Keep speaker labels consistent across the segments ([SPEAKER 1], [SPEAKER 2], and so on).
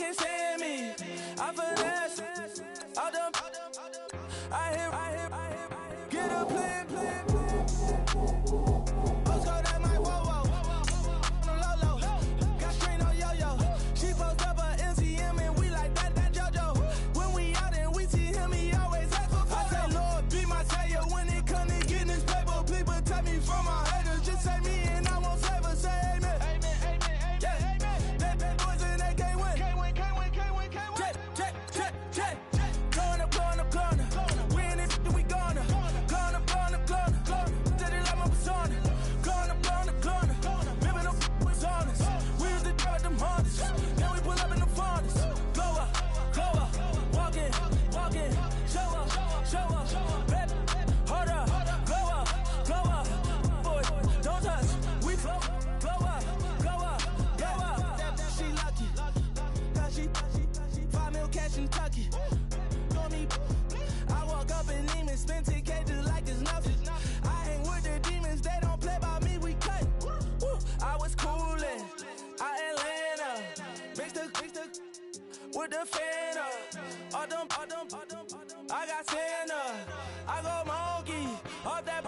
[SPEAKER 1] can stand me. I finesse. All them. I hit. Get a plan. Let's go that my whoa. No low. Got strain on yo. She post up a MCM and we like that JoJo. When we out and we see him, he always ask for photo. I say, Lord, be my savior when it come to getting this paper. People take me from my haters. Just say me and I won't save her. Say amen. They bad boys and they can't win. Check. Gonna. We in it, we gonna. Gonna. Steady like my persona. Gonna. Remember the was honest. We used to drive them Hondas. Now we pull up in the Fondas. Glow up. Walk in. Show up. Baby, hold up. Glow up. Boy, don't touch. We flow up. She lucky. Cause she 5 mil cash in Kentucky. I walk up in demons, spend 10K just like it's nothing. I hang with the demons, they don't play by me, we cut. I was coolin', out Atlanta, mixed the with the Fanta. All them, I got Santa, I go monkey, all that.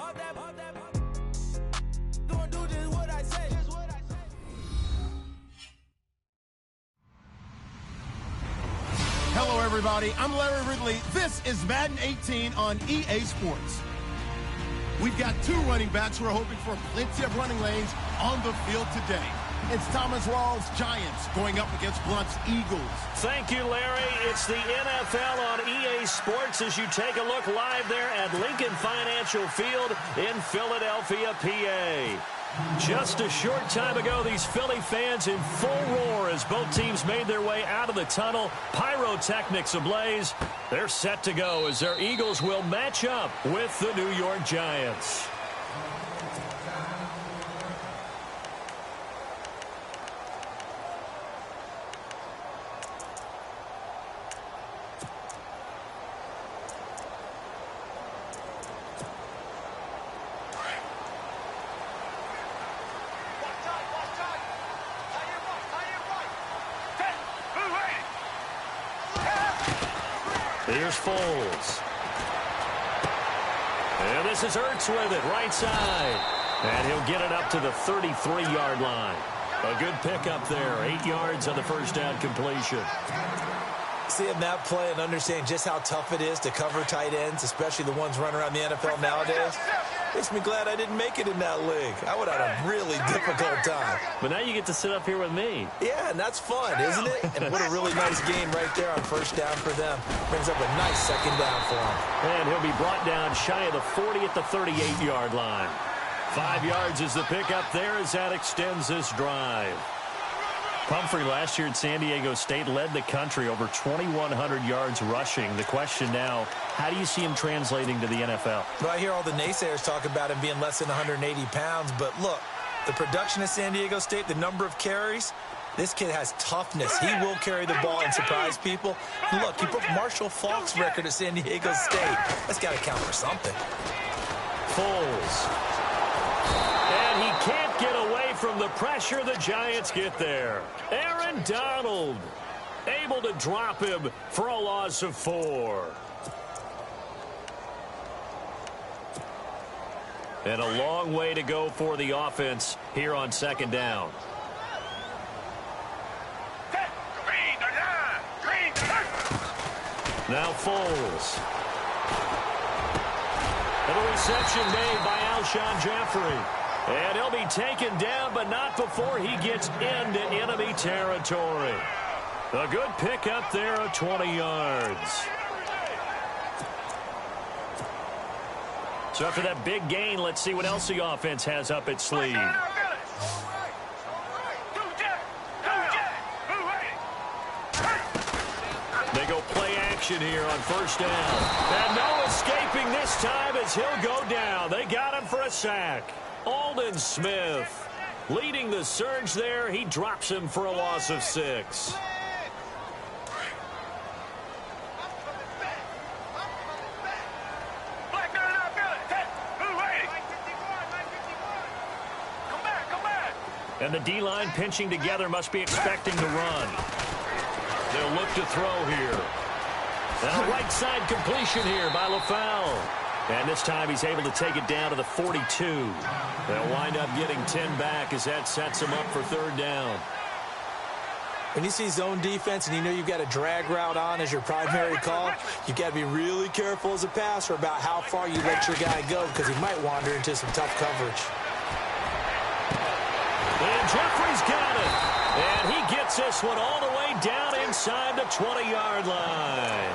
[SPEAKER 1] Gonna do just what I say.
[SPEAKER 2] Hello, everybody. I'm Larry Ridley. This is Madden 18 on EA Sports. We've got 2 running backs who are hoping for plenty of running lanes on the field today. It's Thomas Rawls' Giants going up against Blunt's Eagles.
[SPEAKER 3] Thank you, Larry. It's the NFL on EA Sports as you take a look live there at Lincoln Financial Field in Philadelphia, PA. Just a short time ago, these Philly fans in full roar as both teams made their way out of the tunnel. Pyrotechnics ablaze. They're set to go as their Eagles will match up with the New York Giants. Here's Foles. And this is Ertz with it, right side. And he'll get it up to the 33-yard line. A good pickup there, 8 yards on the first down completion.
[SPEAKER 4] Seeing that play and understanding just how tough it is to cover tight ends, especially the ones running around the NFL nowadays, makes me glad I didn't make it in that league. I would have had a really difficult time.
[SPEAKER 3] But now you get to sit up here with me.
[SPEAKER 4] Yeah, and that's fun, isn't it? And what a really nice game right there on first down for them. Brings up a nice second down for him.
[SPEAKER 3] And he'll be brought down shy of the 40 at the 38-yard line. 5 yards is the pickup there as that extends this drive. Pumphrey last year at San Diego State led the country over 2,100 yards rushing. The question now, how do you see him translating to the NFL?
[SPEAKER 4] Well, I hear all the naysayers talk about him being less than 180 pounds, but look, the production at San Diego State, the number of carries, this kid has toughness. He will carry the ball and surprise people. And look, he broke Marshall Faulk's record at San Diego State. That's got to count for something.
[SPEAKER 3] Foles. And he can't get away from the pressure. The Giants get there. Aaron Donald able to drop him for a loss of 4. And a long way to go for the offense here on second down. Now Foles. And a reception made by Alshon Jeffrey. And he'll be taken down, but not before he gets into enemy territory. A good pickup there of 20 yards. So after that big gain, let's see what else the offense has up its sleeve. They go play action here on first down. And no escaping this time as he'll go down. They got him for a sack. Aldon Smith leading the surge there. He drops him for a loss of 6. And the D-line pinching together, must be expecting to run. They'll look to throw here. And a right side completion here by LaFell. And this time he's able to take it down to the 42. They'll wind up getting 10 back as that sets him up for third down.
[SPEAKER 4] When you see zone defense and you know you've got a drag route on as your primary call, you've got to be really careful as a passer about how far you let your guy go because he might wander into some tough coverage.
[SPEAKER 3] And Jeffrey's got it. And he gets this one all the way down inside the 20-yard line.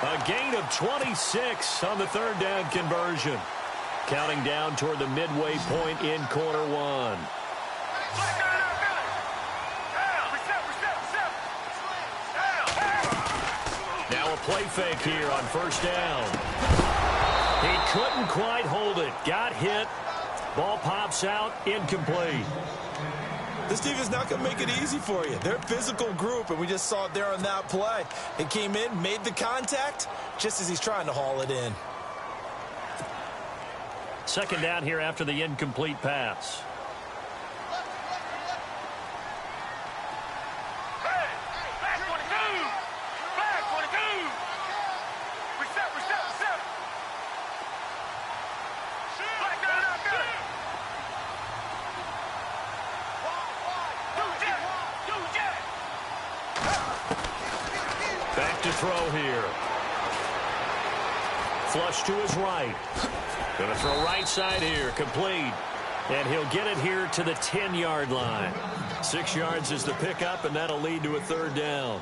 [SPEAKER 3] A gain of 26 on the third down conversion. Counting down toward the midway point in quarter one. Now a play fake here on first down. He couldn't quite hold it. Got hit. Ball pops out. Incomplete.
[SPEAKER 4] This defense is not going to make it easy for you. They're a physical group, and we just saw it there on that play. It came in, made the contact, just as he's trying to haul it in.
[SPEAKER 3] Second down here after the incomplete pass. Back to throw here. Flush to his right. Going to throw right side here. Complete. And he'll get it here to the 10-yard line. 6 yards is the pickup, and that'll lead to a third down.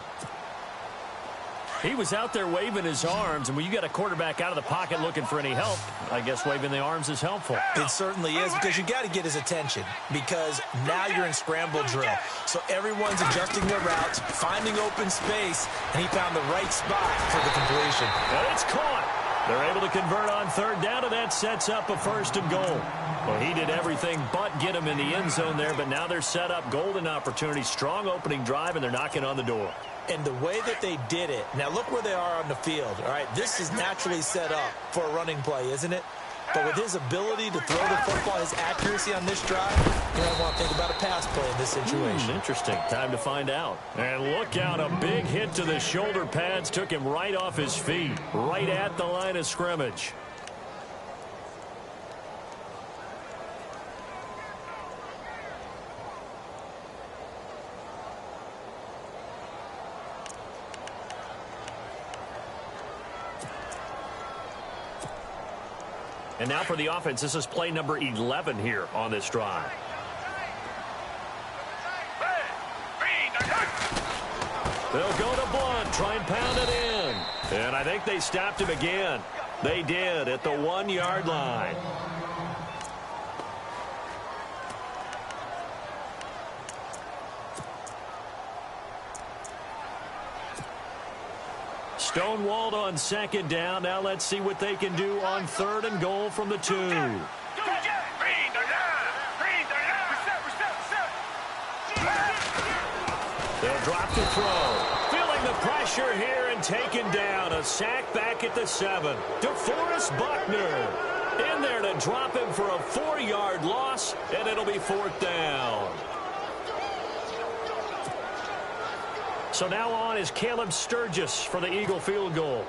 [SPEAKER 3] He was out there waving his arms, and when you got a quarterback out of the pocket looking for any help, I guess waving the arms is helpful.
[SPEAKER 4] It certainly is, because you got to get his attention, because now you're in scramble drill. So everyone's adjusting their routes, finding open space, and he found the right spot for the completion.
[SPEAKER 3] And it's caught. They're able to convert on third down, and that sets up a first and goal. Well, he did everything but get him in the end zone there, but now they're set up. Golden opportunity, strong opening drive, and they're knocking on the door.
[SPEAKER 4] And the way that they did it, now look where they are on the field. All right, this is naturally set up for a running play, isn't it? But with his ability to throw the football, his accuracy on this drive, you don't want to think about a pass play in this situation.
[SPEAKER 3] Interesting. Time to find out. And look out, a big hit to the shoulder pads took him right off his feet, right at the line of scrimmage. And now for the offense, this is play number 11 here on this drive. They'll go to Blunt, try and pound it in. And I think they stopped him again. They did at the 1-yard line. Stonewalled on second down. Now let's see what they can do on third and goal from the 2. They'll drop the throw. Feeling the pressure here and taken down. A sack back at the 7. DeForest Buckner in there to drop him for a 4-yard loss, and it'll be fourth down. So now on is Caleb Sturgis for the Eagle field goal.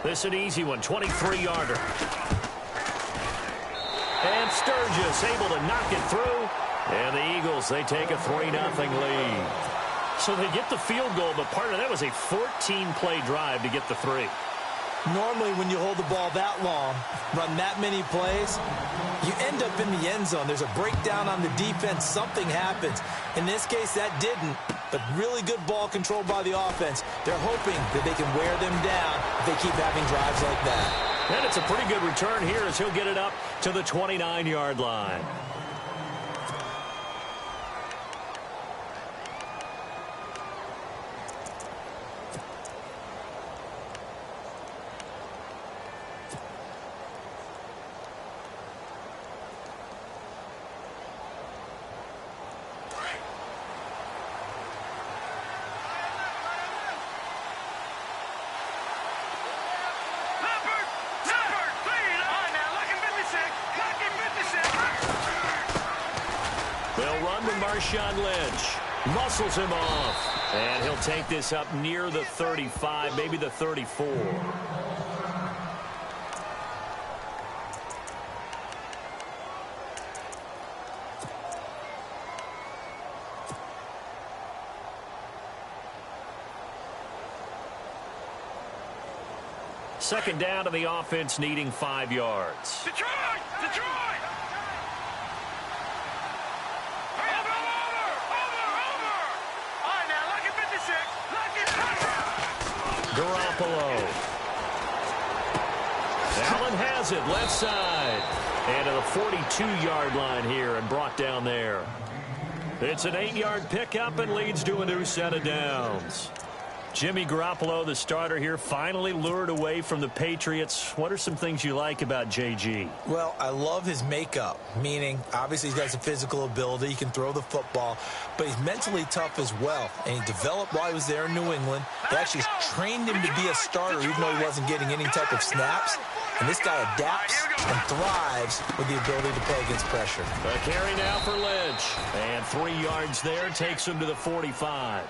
[SPEAKER 3] This an easy one, 23-yarder. And Sturgis able to knock it through. And the Eagles, they take a 3-0 lead. So they get the field goal, but part of that was a 14-play drive to get the 3.
[SPEAKER 4] Normally, when you hold the ball that long, run that many plays, you end up in the end zone. There's a breakdown on the defense. Something happens. In this case, that didn't. But really good ball control by the offense. They're hoping that they can wear them down if they keep having drives like that.
[SPEAKER 3] And it's a pretty good return here as he'll get it up to the 29-yard line. They'll run with Marshawn Lynch. Muscles him off. And he'll take this up near the 35, maybe the 34. Second down to the offense, needing 5 yards.
[SPEAKER 1] Detroit! Detroit!
[SPEAKER 3] Garoppolo. Allen has it, left side. And to the 42-yard line here and brought down there. It's an 8-yard pickup and leads to a new set of downs. Jimmy Garoppolo, the starter here, finally lured away from the Patriots. What are some things you like about JG?
[SPEAKER 4] Well, I love his makeup, meaning obviously he has a physical ability. He can throw the football, but he's mentally tough as well. And he developed while he was there in New England. They actually trained him to be a starter even though he wasn't getting any type of snaps. And this guy adapts and thrives with the ability to play against pressure.
[SPEAKER 3] A carry now for Lynch. And 3 yards there takes him to the 45.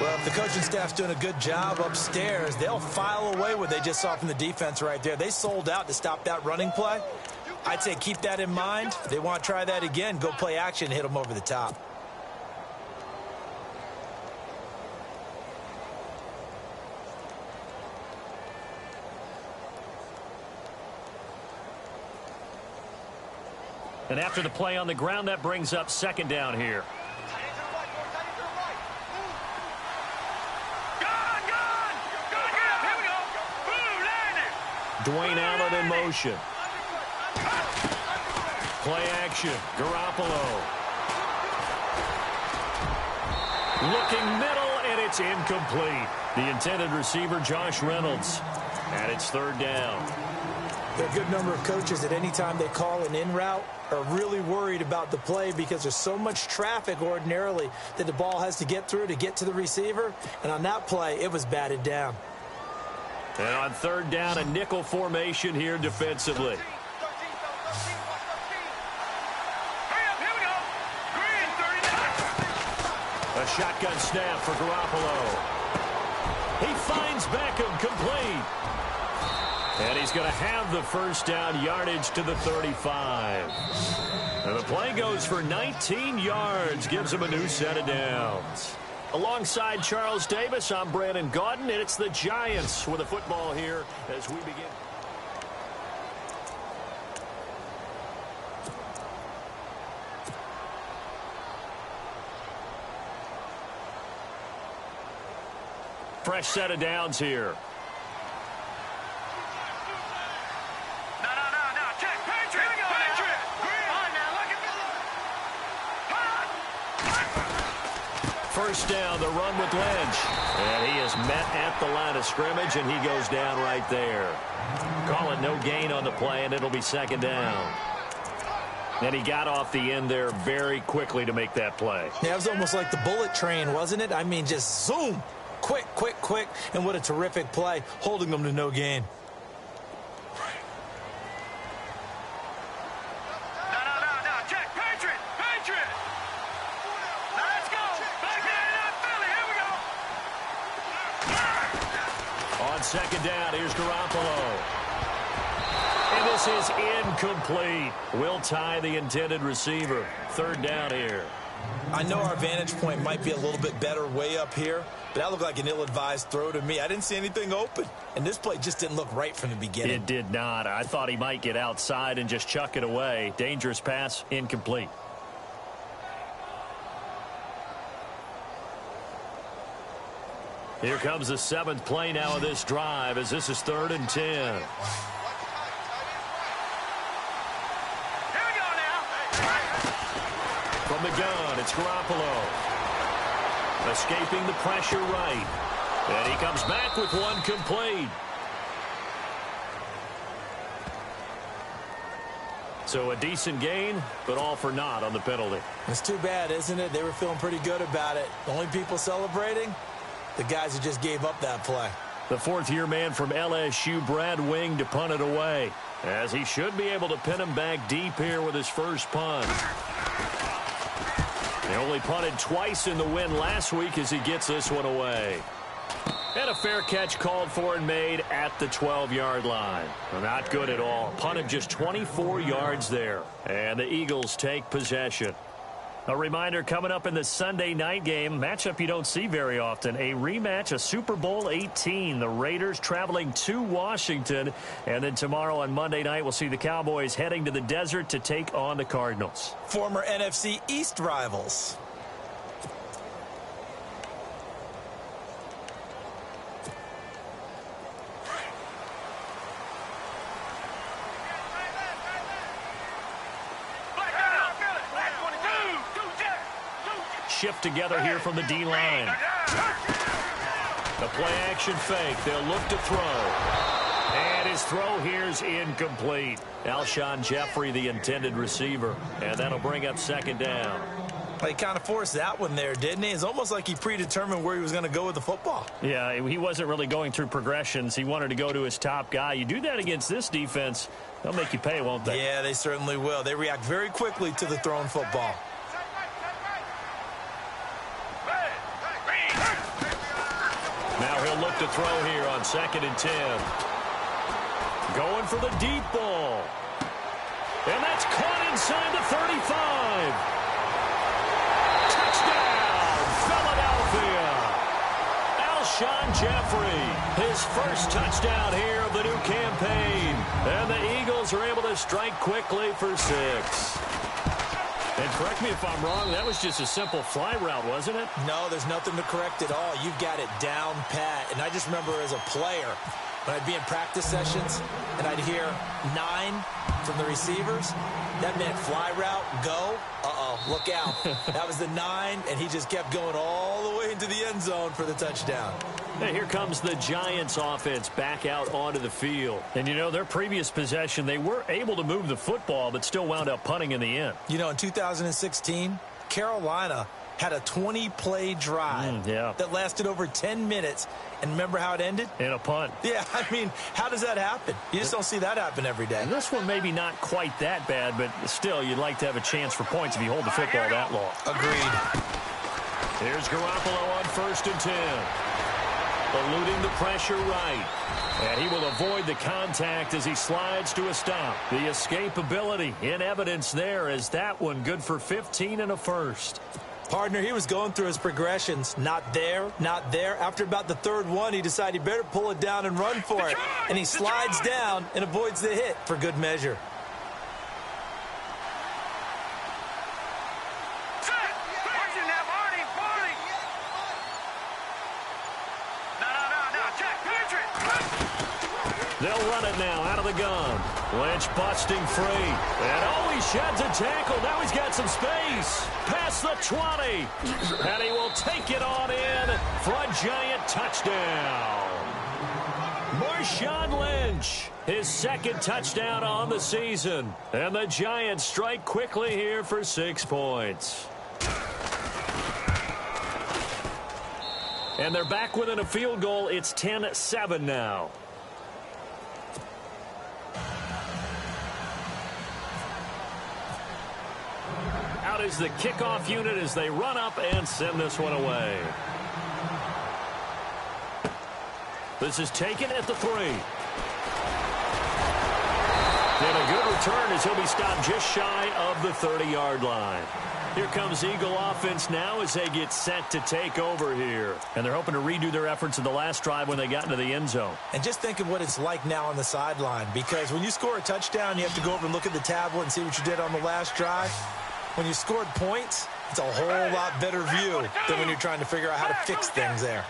[SPEAKER 4] Well, if the coaching staff's doing a good job upstairs, they'll file away what they just saw from the defense right there. They sold out to stop that running play. I'd say keep that in mind. If they want to try that again, go play action and hit them over the top.
[SPEAKER 3] And after the play on the ground, that brings up second down here. Dwayne Allen in motion. Play action. Garoppolo. Looking middle, and it's incomplete. The intended receiver, Josh Reynolds. And it's third down.
[SPEAKER 4] There are a good number of coaches at any time they call an in route are really worried about the play because there's so much traffic ordinarily that the ball has to get through to get to the receiver. And on that play, it was batted down.
[SPEAKER 3] And on third down, a nickel formation here defensively. A shotgun snap for Garoppolo. He finds Beckham complete. And he's going to have the first down, yardage to the 35. And the play goes for 19 yards, gives him a new set of downs. Alongside Charles Davis, I'm Brandon Gaudin, and it's the Giants with a football here as we begin. Fresh set of downs here. First down, the run with Lynch. And he is met at the line of scrimmage, and he goes down right there. Call it no gain on the play, and it'll be second down. And he got off the end there very quickly to make that play.
[SPEAKER 4] Yeah, it was almost like the bullet train, wasn't it? I mean, just zoom. Quick, quick, quick. And what a terrific play, holding them to no gain.
[SPEAKER 3] Second down, here's Garoppolo. And this is incomplete. Will tie the intended receiver. Third down here.
[SPEAKER 4] I know our vantage point might be a little bit better way up here, but that looked like an ill-advised throw to me. I didn't see anything open, and this play just didn't look right from the beginning.
[SPEAKER 3] It did not. I thought he might get outside and just chuck it away. Dangerous pass, incomplete. Here comes the 7th play now of this drive as this is 3rd and 10.
[SPEAKER 1] Here we go now.
[SPEAKER 3] From the gun, it's Garoppolo. Escaping the pressure right. And he comes back with one complete. So a decent gain, but all for naught on the penalty.
[SPEAKER 4] It's too bad, isn't it? They were feeling pretty good about it. The only people celebrating? The guys who just gave up that play.
[SPEAKER 3] The 4th-year man from LSU, Brad Wing, to punt it away, as he should be able to pin him back deep here with his first punt. They only punted twice in the win last week as he gets this one away. And a fair catch called for and made at the 12-yard line. Not good at all. Punted just 24 yards there. And the Eagles take possession. A reminder coming up in the Sunday night game, matchup you don't see very often, a rematch of Super Bowl 18. The Raiders traveling to Washington. And then tomorrow on Monday night, we'll see the Cowboys heading to the desert to take on the Cardinals.
[SPEAKER 4] Former NFC East rivals.
[SPEAKER 3] Shift together here from the D-line. The play-action fake. They'll look to throw. And his throw here is incomplete. Alshon Jeffrey, the intended receiver. And that'll bring up second down.
[SPEAKER 4] He kind of forced that one there, didn't he? It's almost like he predetermined where he was going to go with the football.
[SPEAKER 3] Yeah, he wasn't really going through progressions. He wanted to go to his top guy. You do that against this defense, they'll make you pay, won't they?
[SPEAKER 4] Yeah, they certainly will. They react very quickly to the thrown football.
[SPEAKER 3] Now he'll look to throw here on 2nd and 10. Going for the deep ball. And that's caught inside the 35. Touchdown, Philadelphia. Alshon Jeffrey, his first touchdown here of the new campaign. And the Eagles are able to strike quickly for 6. And correct me if I'm wrong, that was just a simple fly route, wasn't it?
[SPEAKER 4] No, there's nothing to correct at all. You've got it down pat. And I just remember as a player, when I'd be in practice sessions and I'd hear 9 from the receivers, that meant fly route, go, look out. That was the 9, and he just kept going all the way into the end zone for the touchdown.
[SPEAKER 3] Hey, here comes the Giants offense back out onto the field. And, you know, their previous possession, they were able to move the football, but still wound up punting in the end.
[SPEAKER 4] You know, in 2016, Carolina had a 20-play drive that lasted over 10 minutes. And remember how it ended?
[SPEAKER 3] In a punt.
[SPEAKER 4] Yeah, I mean, how does that happen? You just don't see that happen every day.
[SPEAKER 3] And this one maybe not quite that bad, but still, you'd like to have a chance for points if you hold the football that long.
[SPEAKER 4] Agreed.
[SPEAKER 3] Here's Garoppolo on 1st and 10. Eluding the pressure right. And he will avoid the contact as he slides to a stop. The escapability in evidence there as that one good for 15 and a first.
[SPEAKER 4] Partner, he was going through his progressions. Not there, not there. After about the 3rd one, he decided he better pull it down and run for it. And he slides down and avoids the hit for good measure.
[SPEAKER 3] They'll run it now out of the gun. Lynch busting free. And he sheds a tackle. Now he's got some space. Past the 20. And he will take it on in for a Giant touchdown. Marshawn Lynch, his 2nd touchdown on the season. And the Giants strike quickly here for 6 points. And they're back within a field goal. It's 10-7 now. Out is the kickoff unit as they run up and send this one away. This is taken at the 3. And a good return as he'll be stopped just shy of the 30-yard line. Here comes Eagle offense now as they get set to take over here. And they're hoping to redo their efforts in the last drive when they got into the end zone.
[SPEAKER 4] And just think of what it's like now on the sideline, because when you score a touchdown, you have to go over and look at the tablet and see what you did on the last drive. When you scored points, it's a whole lot better view than when you're trying to figure out how to fix things there.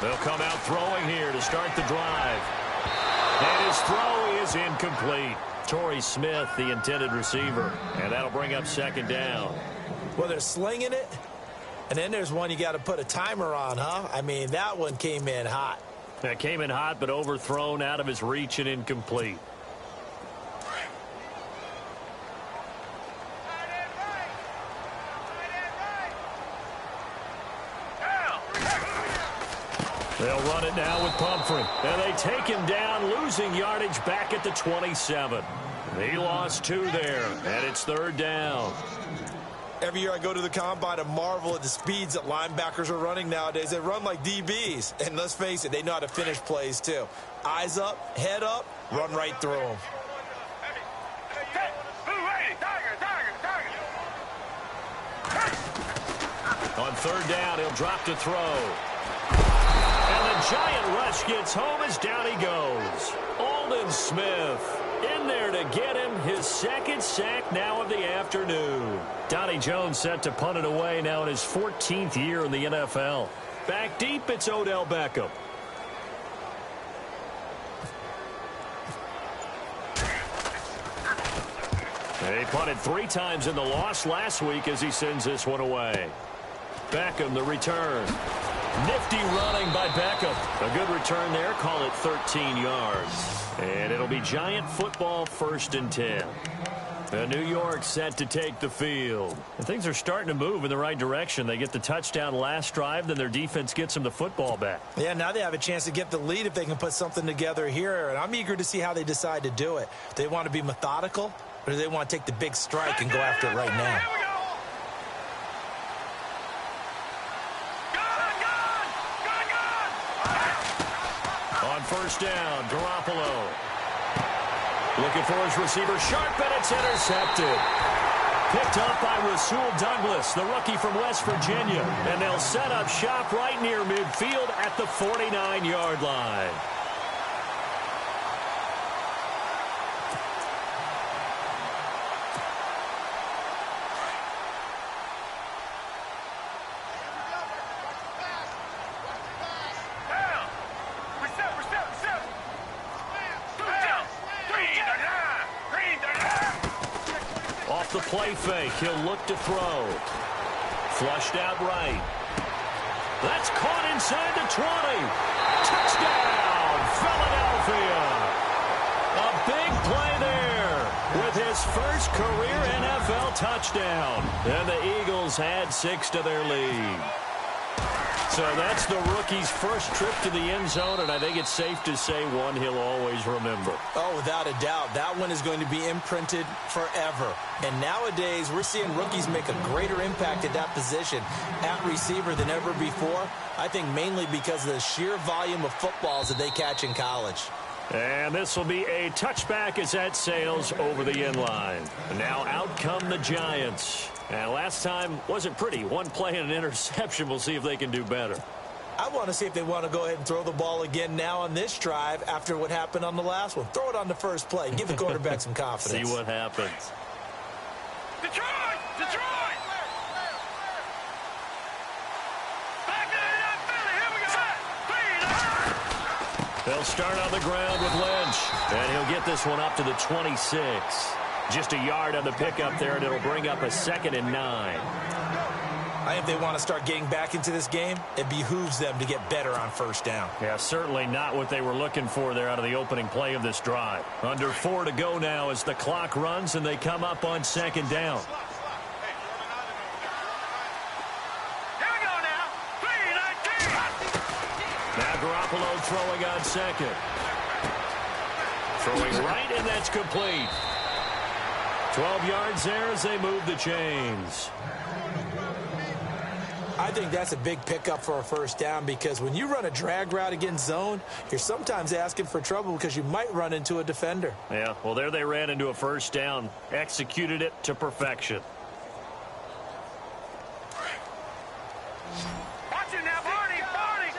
[SPEAKER 3] They'll come out throwing here to start the drive. And his throw is incomplete. Torrey Smith, the intended receiver. And that'll bring up 2nd down.
[SPEAKER 4] Well, they're slinging it. And then there's one you got to put a timer on, huh? I mean, that one came in hot.
[SPEAKER 3] That came in hot, but overthrown out of his reach and incomplete. They'll run it now with Pumphrey. And they take him down, losing yardage back at the 27. He lost 2 there, and it's 3rd down.
[SPEAKER 4] Every year I go to the combine and marvel at the speeds that linebackers are running nowadays. They run like DBs. And let's face it, they know how to finish plays too. Eyes up, head up, run right through them.
[SPEAKER 3] On 3rd down, he'll drop to throw. And the giant rush gets home as down he goes. Aldon Smith in there to get him his 2nd sack now of the afternoon. Donnie Jones set to punt it away now in his 14th year in the NFL. Back deep, it's Odell Beckham. He punted 3 times in the loss last week as he sends this one away. Beckham, the return. Nifty running by Beckham. A good return there. Call it 13 yards. And it'll be Giant football 1st and 10. New York set to take the field. And things are starting to move in the right direction. They get the touchdown last drive, then their defense gets them the football back.
[SPEAKER 4] Yeah, now they have a chance to get the lead if they can put something together here. And I'm eager to see how they decide to do it. Do they want to be methodical, or do they want to take the big strike and go after it right now?
[SPEAKER 3] On 1st down, Garoppolo. Looking for his receiver, Sharp, and it's intercepted. Picked up by Rasul Douglas, the rookie from West Virginia. And they'll set up shop right near midfield at the 49-yard line. The play fake. He'll look to throw. Flushed out right. That's caught inside the 20. Touchdown, Philadelphia. A big play there with his first career NFL touchdown. And the Eagles add 6 to their lead. So that's the rookie's first trip to the end zone, and I think it's safe to say one he'll always remember.
[SPEAKER 4] Oh, without a doubt. That one is going to be imprinted forever. And nowadays, we're seeing rookies make a greater impact at that position at receiver than ever before. I think mainly because of the sheer volume of footballs that they catch in college.
[SPEAKER 3] And this will be a touchback as that sails over the end line. And now out come the Giants. And last time wasn't pretty. One play and an interception. We'll see if they can do better.
[SPEAKER 4] I want to see if they want to go ahead and throw the ball again now on this drive after what happened on the last one. Throw it on the first play. Give the quarterback some confidence.
[SPEAKER 3] See what happens.
[SPEAKER 1] Detroit! Detroit! Back to Philly. Here we go.
[SPEAKER 3] They'll start on the ground with Lynch. And he'll get this one up to the 26. Just a yard on the pickup there, and it'll bring up a 2nd and 9.
[SPEAKER 4] I think if they want to start getting back into this game, it behooves them to get better on 1st down.
[SPEAKER 3] Yeah, certainly not what they were looking for there out of the opening play of this drive. Under 4 to go now as the clock runs, and they come up on 2nd down.
[SPEAKER 1] Here we go now. 3-19.
[SPEAKER 3] Now Garoppolo throwing on 2nd. Throwing right, and that's complete. 12 yards there as they move the chains.
[SPEAKER 4] I think that's a big pickup for a 1st down because when you run a drag route against zone, you're sometimes asking for trouble because you might run into a defender.
[SPEAKER 3] Yeah, well, there they ran into a 1st down. Executed it to perfection.
[SPEAKER 1] Watch it now, Barney. Barney.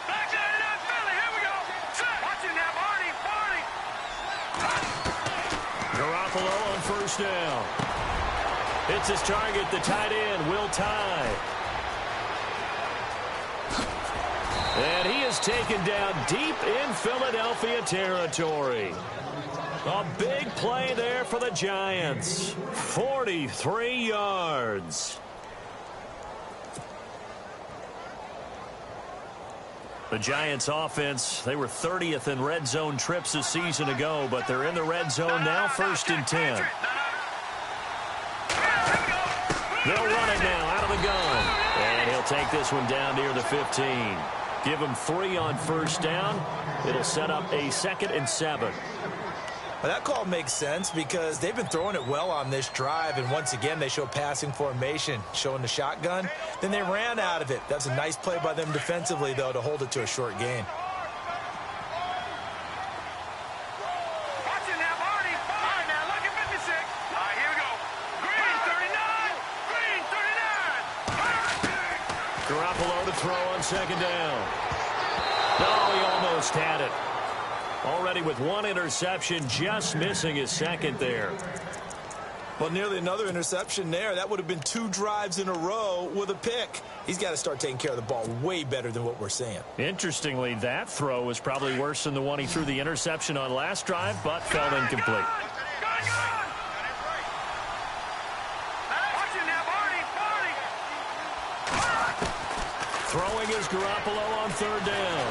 [SPEAKER 1] Back to Philly. Here we go. Watch it now, Barney. Barney.
[SPEAKER 3] Garoppolo on 1st down. It's his target, the tight end, Will Tye. And he is taken down deep in Philadelphia territory. A big play there for the Giants. 43 yards. The Giants offense, they were 30th in red zone trips a season ago, but they're in the red zone now, 1st and 10. They'll run it now out of the gun. And he'll take this one down near the 15. Give him 3 on first down. It'll set up a 2nd and 7.
[SPEAKER 4] Well, that call makes sense because they've been throwing it well on this drive, and once again they show passing formation, showing the shotgun. Then they ran out of it. That's a nice play by them defensively, though, to hold it to a short gain.
[SPEAKER 3] Garoppolo to throw on 2nd down. No, he almost had it. Already with 1 interception, just missing his 2nd there.
[SPEAKER 4] Well, nearly another interception there. That would have been 2 drives in a row with a pick. He's got to start taking care of the ball way better than what we're seeing.
[SPEAKER 3] Interestingly, that throw was probably worse than the one he threw the interception on last drive, but fell incomplete. Throwing is Garoppolo on 3rd down.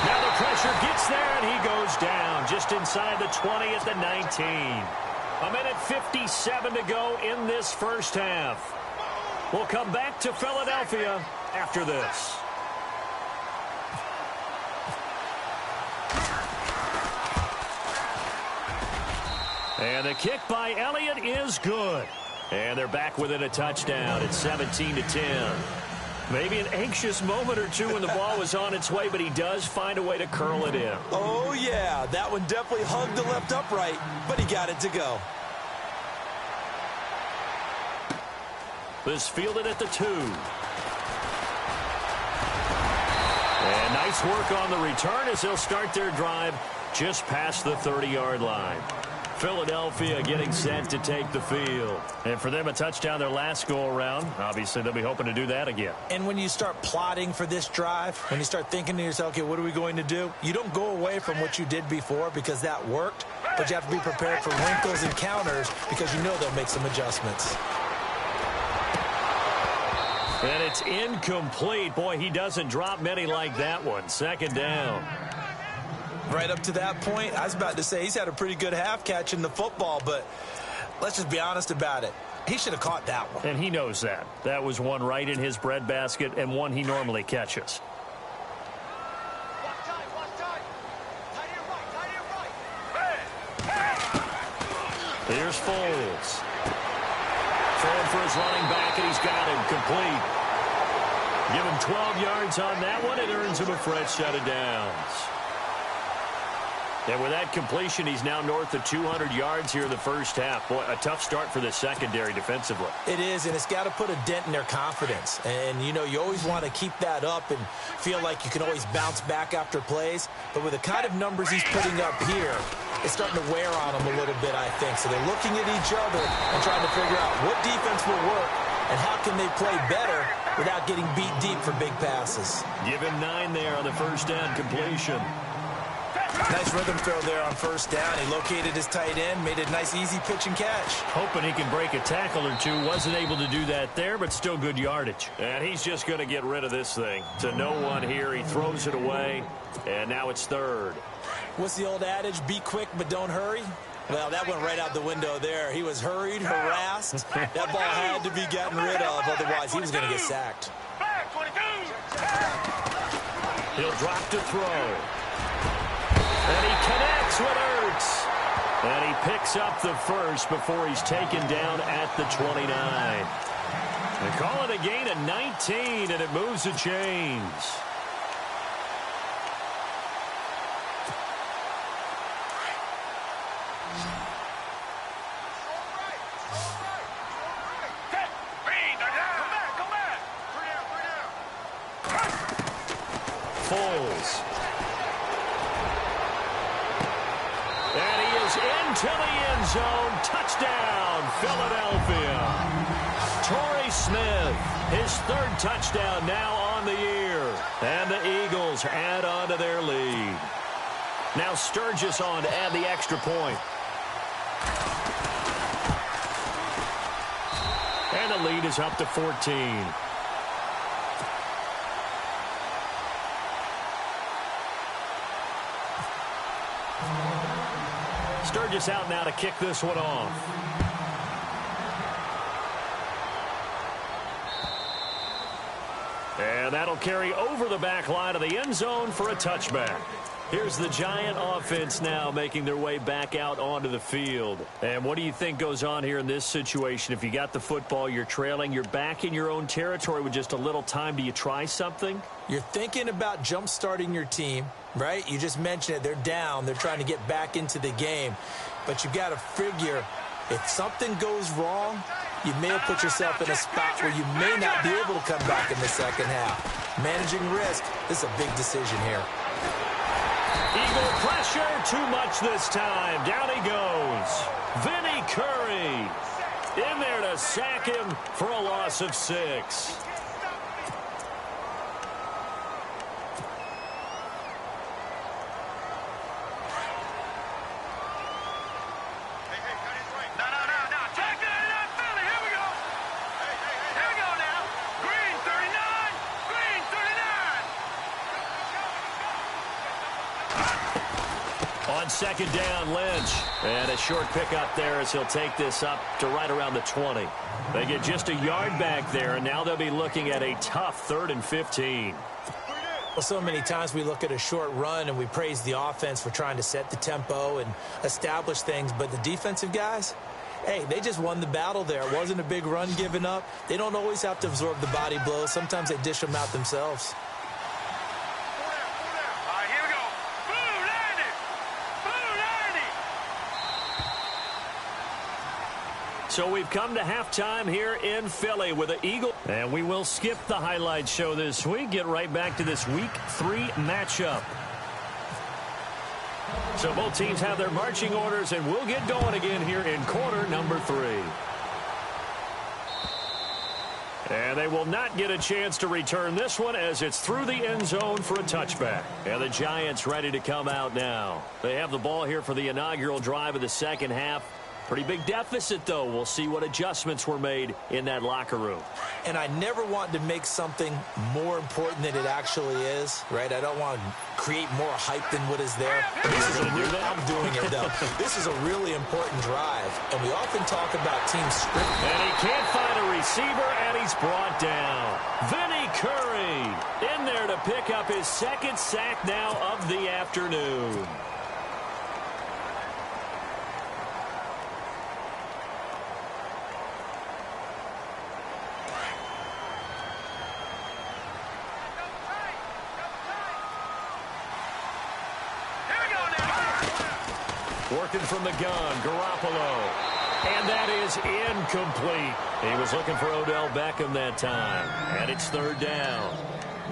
[SPEAKER 3] Now the pressure gets there, and he goes down just inside the 20 at the 19. A minute 57 to go in this first half. We'll come back to Philadelphia after this. And the kick by Elliott is good. And they're back within a touchdown. It's 17-10. Maybe an anxious moment or two when the ball was on its way, but he does find a way to curl it in.
[SPEAKER 4] Oh, yeah. That one definitely hugged the left upright, but he got it to go.
[SPEAKER 3] This fielded at the 2. And nice work on the return as they'll start their drive just past the 30-yard line. Philadelphia getting set to take the field. And for them, a touchdown their last go-around. Obviously, they'll be hoping to do that again.
[SPEAKER 4] And when you start plotting for this drive, when you start thinking to yourself, okay, what are we going to do? You don't go away from what you did before because that worked, but you have to be prepared for wrinkles and counters because you know they'll make some adjustments.
[SPEAKER 3] And it's incomplete. Boy, he doesn't drop many like that one. 2nd down.
[SPEAKER 4] Right up to that point, I was about to say he's had a pretty good half catching the football, but let's just be honest about it. He should have caught that one.
[SPEAKER 3] And he knows that. That was one right in his breadbasket and one he normally catches. Here's Foles. Throwing for his running back, and he's got him complete. Give him 12 yards on that one. It earns him a fresh set of downs. And with that completion, he's now north of 200 yards here in the first half. Boy, a tough start for the secondary defensively.
[SPEAKER 4] It is, and it's got to put a dent in their confidence. And, you know, you always want to keep that up and feel like you can always bounce back after plays. But with the kind of numbers he's putting up here, it's starting to wear on them a little bit, I think. So they're looking at each other and trying to figure out what defense will work and how can they play better without getting beat deep for big passes.
[SPEAKER 3] Give him 9 there on the first down completion.
[SPEAKER 4] Nice rhythm throw there on first down. He located his tight end, made a nice easy pitch and catch.
[SPEAKER 3] Hoping he can break a tackle or two. Wasn't able to do that there, but still good yardage. And he's just going to get rid of this thing. To no one here. He throws it away, and now it's 3rd.
[SPEAKER 4] What's the old adage? Be quick, but don't hurry. Well, that went right out the window there. He was hurried, harassed. That ball had to be gotten rid of, otherwise he was going to get sacked.
[SPEAKER 3] He'll drop to throw. And he connects with Ertz. And he picks up the first before he's taken down at the 29. They call it a gain of 19, and it moves the chains. Foles. And he is into the end zone. Touchdown, Philadelphia. Torrey Smith, his 3rd touchdown now on the year. And the Eagles add on to their lead. Now Sturgis on to add the extra point. And the lead is up to 14. Sturgis out now to kick this one off. And And that'll carry over the back line of the end zone for a touchback. Here's the Giant offense now making their way back out onto the field. And what do you think goes on here in this situation? If you got the football, you're trailing, you're back in your own territory with just a little time. Do you try something?
[SPEAKER 4] You're thinking about jump-starting your team, right? You just mentioned it. They're down. They're trying to get back into the game. But you've got to figure if something goes wrong, you may have put yourself in a spot where you may not be able to come back in the second half. Managing risk, this is a big decision here.
[SPEAKER 3] Eagle pressure, too much this time. Down he goes. Vinny Curry in there to sack him for a loss of 6. On second down, Lynch. And a short pickup there as he'll take this up to right around the 20. They get just a yard back there, and now they'll be looking at a tough 3rd and 15.
[SPEAKER 4] Well, so many times we look at a short run and we praise the offense for trying to set the tempo and establish things, but the defensive guys, hey, they just won the battle there. It wasn't a big run given up. They don't always have to absorb the body blows. Sometimes they dish them out themselves.
[SPEAKER 3] So we've come to halftime here in Philly with the Eagle. And we will skip the highlight show this week. Get right back to this Week 3 matchup. So both teams have their marching orders, and we'll get going again here in quarter number 3. And they will not get a chance to return this one as it's through the end zone for a touchback. And the Giants ready to come out now. They have the ball here for the inaugural drive of the second half. Pretty big deficit, though. We'll see what adjustments were made in that locker room.
[SPEAKER 4] And I never want to make something more important than it actually is, right? I don't want to create more hype than what is there. I'm doing it, though. This is a really important drive, and we often talk about team script.
[SPEAKER 3] And he can't find a receiver, and he's brought down. Vinny Curry in there to pick up his second sack now of the afternoon. Working from the gun, Garoppolo. And that is incomplete. He was looking for Odell Beckham that time. And it's 3rd down.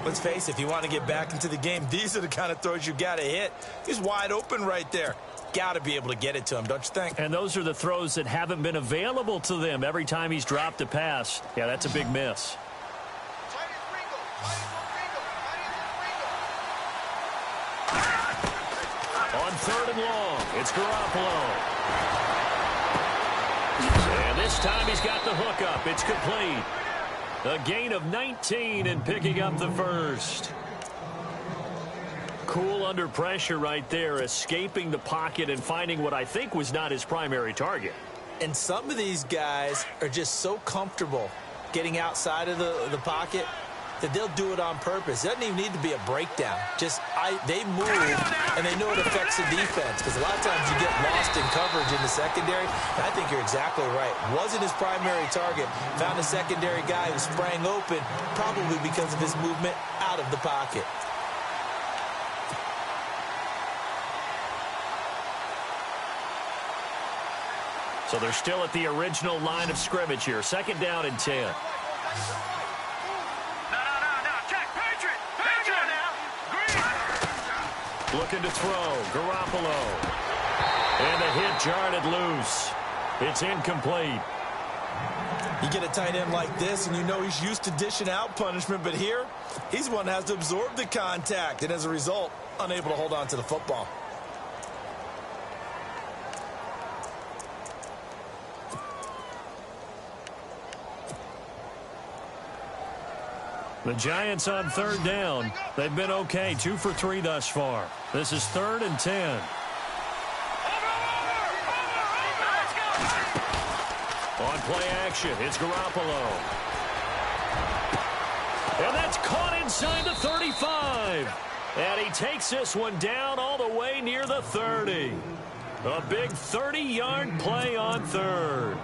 [SPEAKER 4] Let's face it, if you want to get back into the game, these are the kind of throws you got to hit. He's wide open right there. Got to be able to get it to him, don't you think?
[SPEAKER 3] And those are the throws that haven't been available to them every time he's dropped a pass. Yeah, that's a big miss. On 3rd and long, it's Garoppolo. And this time he's got the hook up. It's complete. A gain of 19 and picking up the first. Cool under pressure right there, escaping the pocket and finding what I think was not his primary target.
[SPEAKER 4] And some of these guys are just so comfortable getting outside of the pocket that they'll do it on purpose. It doesn't even need to be a breakdown. They move, and they know it affects the defense, because a lot of times you get lost in coverage in the secondary, and I think you're exactly right. Wasn't his primary target. Found a secondary guy who sprang open, probably because of his movement out of the pocket.
[SPEAKER 3] So they're still at the original line of scrimmage here. 2nd down and 10. Looking to throw, Garoppolo. And the hit jarred it loose. It's incomplete.
[SPEAKER 4] You get a tight end like this, and you know he's used to dishing out punishment, but here, he's one that has to absorb the contact, and as a result, unable to hold on to the football.
[SPEAKER 3] The Giants on 3rd down. They've been okay, 2 for 3 thus far. This is 3rd and 10. On play action, it's Garoppolo. And that's caught inside the 35. And he takes this one down all the way near the 30. A big 30-yard play on third.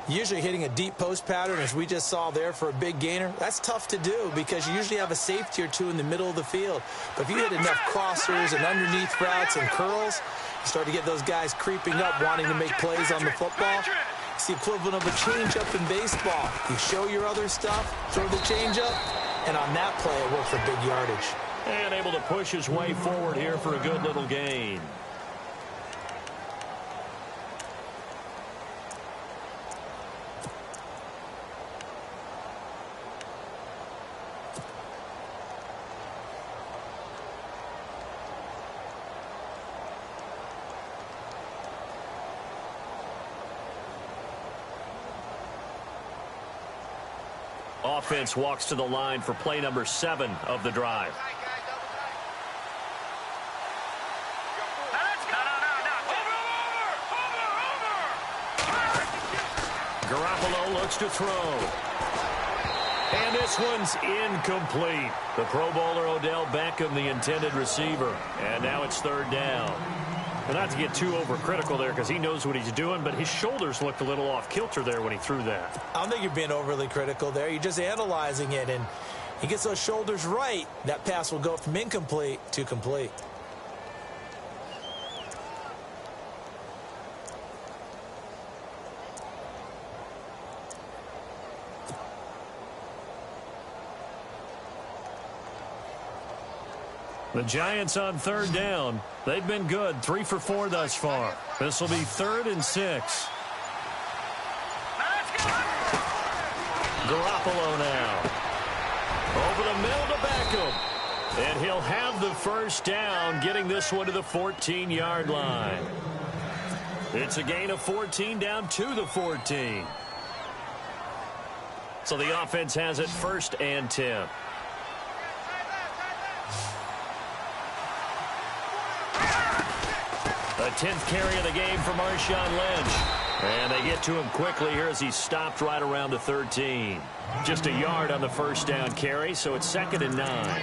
[SPEAKER 4] Usually hitting a deep post pattern, as we just saw there for a big gainer, that's tough to do because you usually have a safety or two in the middle of the field. But if you hit enough crossers and underneath routes and curls, you start to get those guys creeping up, wanting to make plays on the football. It's the equivalent of a changeup in baseball. You show your other stuff, throw the changeup, and on that play, it worked for big yardage.
[SPEAKER 3] And able to push his way forward here for a good little gain. Offense walks to the line for play number 7 of the drive. Garoppolo looks to throw. And this one's incomplete. The Pro Bowler Odell Beckham, the intended receiver. And now it's third down. And not to get too overcritical there because he knows what he's doing, but his shoulders looked a little off kilter there when he threw that.
[SPEAKER 4] I don't think you're being overly critical there. You're just analyzing it, and he gets those shoulders right. That pass will go from incomplete to complete.
[SPEAKER 3] The Giants on third down. They've been good, 3 for 4 thus far. This will be 3rd and 6. Garoppolo now. Over the middle to Beckham. And he'll have the first down, getting this one to the 14-yard line. It's a gain of 14 down to the 14. So the offense has it 1st and 10. The 10th carry of the game for Marshawn Lynch. And they get to him quickly here as he stopped right around the 13. Just a yard on the first down carry, so it's 2nd and 9.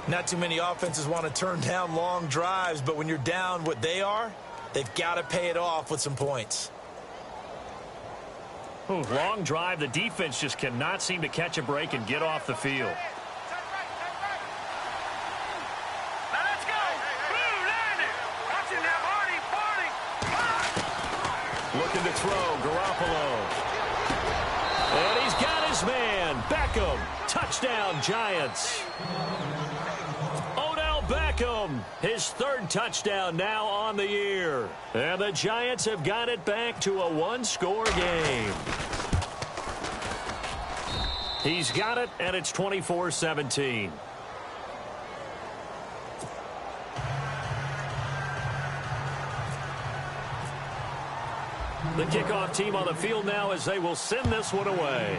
[SPEAKER 4] Not too many offenses want to turn down long drives, but when you're down what they are, they've got to pay it off with some points.
[SPEAKER 3] Ooh, long drive. The defense just cannot seem to catch a break and get off the field. Looking to throw, Garoppolo. And he's got his man, Beckham. Touchdown, Giants. Odell Beckham, his 3rd touchdown now on the year. And the Giants have got it back to a 1-score game. He's got it, and it's 24-17. The kickoff team on the field now as they will send this one away.